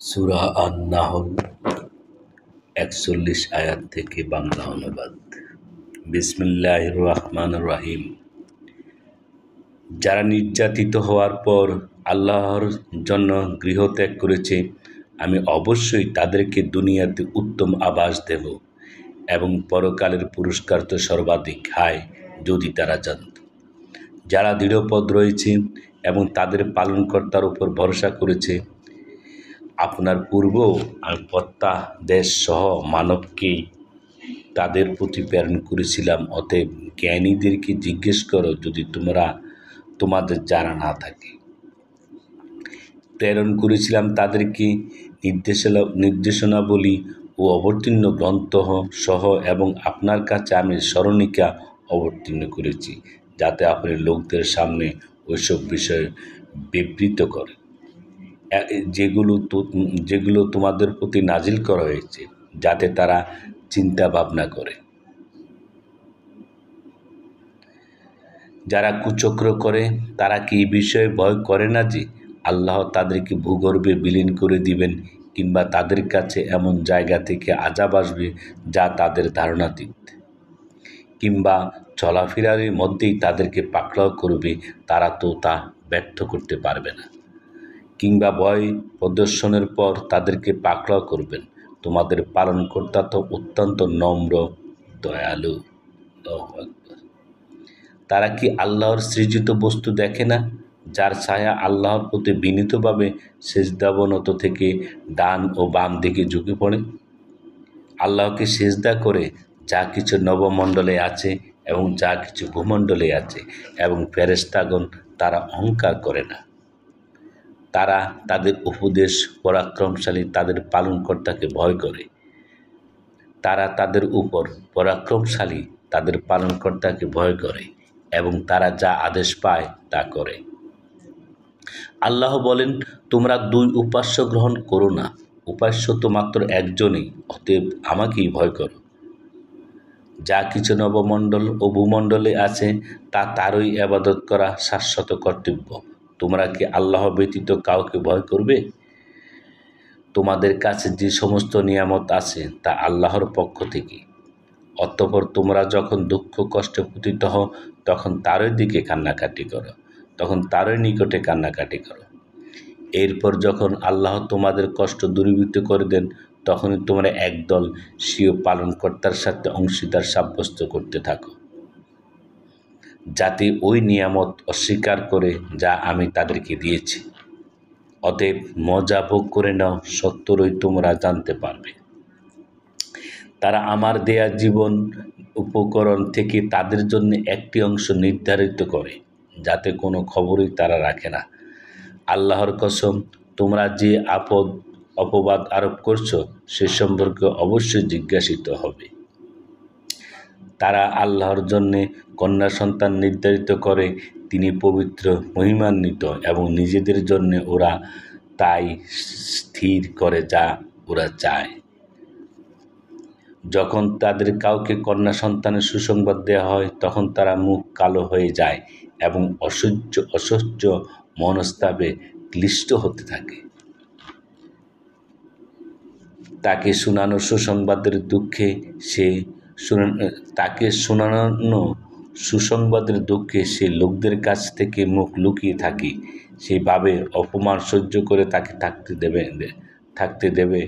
সূরা আন-নাহল ৪১ আয়াত থেকে বাংলা অনুবাদ। বিসমিল্লাহির রহমানির রহিম। যারা নির্যাতিত হওয়ার পর আল্লাহর জন্য গৃহত্যাগ করেছে, আমি অবশ্যই তাদেরকে দুনিয়াতে উত্তম আবাস দেব এবং পরকালের পুরস্কার তো সর্বাধিক। হায়, যদি তারা জানত। যারা দৃঢ়পদ রয়েছে এবং তাদের পালনকর্তার উপর ভরসা করেছে, আপনার পূর্বেও আমি প্রত্যাদেশ সহ মানবকেই তাদের প্রতি প্রেরণ করেছিলাম। অতএব জ্ঞানীদেরকে জিজ্ঞেস করো যদি তোমাদের জানা না থাকে। প্রেরণ করেছিলাম তাদেরকে নির্দেশনাবলী ও অবতীর্ণ গ্রন্থ সহ, এবং আপনার কাছে আমি স্মরণিকা অবতীর্ণ করেছি, যাতে আপনি লোকদের সামনে ওইসব বিষয়ে বিবৃত করেন যেগুলো তোমাদের প্রতি নাজিল করা হয়েছে, যাতে তারা চিন্তা ভাবনা করে। যারা কুচক্র করে তারা কি এই বিষয়ে ভয় করে না যে আল্লাহ তাদেরকে ভূগর্ভে বিলীন করে দিবেন, কিংবা তাদের কাছে এমন জায়গা থেকে আযাব আসবে যা তাদের ধারণাতীত, কিংবা চলাফেরার মধ্যেই তাদেরকে পাকড়াও করবে, তারা তো তা ব্যর্থ করতে পারবে না, কিংবা ভয় প্রদর্শনের পর তাদেরকে পাকড়াও করবেন। তোমাদের পালনকর্তা তো অত্যন্ত নম্র, দয়ালু। তারা কি আল্লাহর সৃজিত বস্তু দেখে না, যার ছায়া আল্লাহর প্রতি বিনীতভাবে সেজদাবনত থেকে ডান ও বাম দিকে ঝুঁকে পড়ে? আল্লাহকে সেজদা করে যা কিছু নবমণ্ডলে আছে এবং যা কিছু ভূমণ্ডলে আছে, এবং ফেরেশতাগণ তারা অহংকার করে না। তারা তাদের উপদেশ পরাক্রমশালী তাদের পালনকর্তাকে ভয় করে। তারা তাদের উপর পরাক্রমশালী তাদের পালনকর্তাকে ভয় করে এবং তারা যা আদেশ পায় তা করে। আল্লাহ বলেন, তোমরা দুই উপাস্য গ্রহণ করো না, উপাস্য তো মাত্র একজনই, অতএব আমাকেই ভয় করো। যা কিছু নবমণ্ডল ও ভূমণ্ডলে আছে তা তারই ইবাদত করা শাশ্বত কর্তব্য। তোমরা কি আল্লাহ ব্যতীত কাউকে ভয় করবে? তোমাদের কাছে যে সমস্ত নিয়ামত আছে তা আল্লাহর পক্ষ থেকে। অতঃপর তোমরা যখন দুঃখ কষ্টে পতিত হও, তখন তারই দিকে কান্নাকাটি করো, তখন তারই নিকটে কান্নাকাটি করো। এরপর যখন আল্লাহ তোমাদের কষ্ট দূরীভূত করে দেন, তখনই তোমরা একদল স্বীয় পালনকর্তার সাথে অংশীদার সাব্যস্ত করতে থাকো, যাতে ওই নিয়ামত অস্বীকার করে যা আমি তাদেরকে দিয়েছি। অতএব মজা ভোগ করে নাও, সত্তরই তোমরা জানতে পারবে। তারা আমার দেয়া জীবন উপকরণ থেকে তাদের জন্য একটি অংশ নির্ধারিত করে, যাতে কোনো খবরই তারা রাখে না। আল্লাহর কসম, তোমরা যে অপবাদ আরোপ করছো সে সম্পর্কে অবশ্যই জিজ্ঞাসিত হবে। তারা আল্লাহর জন্যে কন্যা সন্তান নির্ধারিত করে, তিনি পবিত্র মহিমান্বিত, এবং নিজেদের জন্য ওরা তাই স্থির করে যা ওরা চায়। যখন তাদের কাউকে কন্যা সন্তানের সুসংবাদ দেওয়া হয়, তখন তারা মুখ কালো হয়ে যায় এবং অসহ্য মনস্তাপে ক্লিষ্ট হতে থাকে। তাকে শোনানো সুসংবাদের দুঃখে সে লোকদের কাছ থেকে মুখ লুকিয়ে থাকে। সেভাবে অপমান সহ্য করে তাকে থাকতে দেবে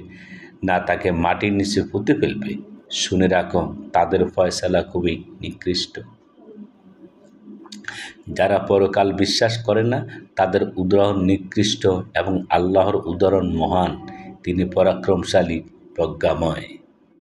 না, তাকে মাটির নিচে পুঁতে ফেলবে। শুনে রাখো, তাদের ফয়সালা খুবই নিকৃষ্ট। যারা পরকাল বিশ্বাস করে না, তাদের উদাহরণ নিকৃষ্ট, এবং আল্লাহর উদাহরণ মহান, তিনি পরাক্রমশালী, প্রজ্ঞাময়।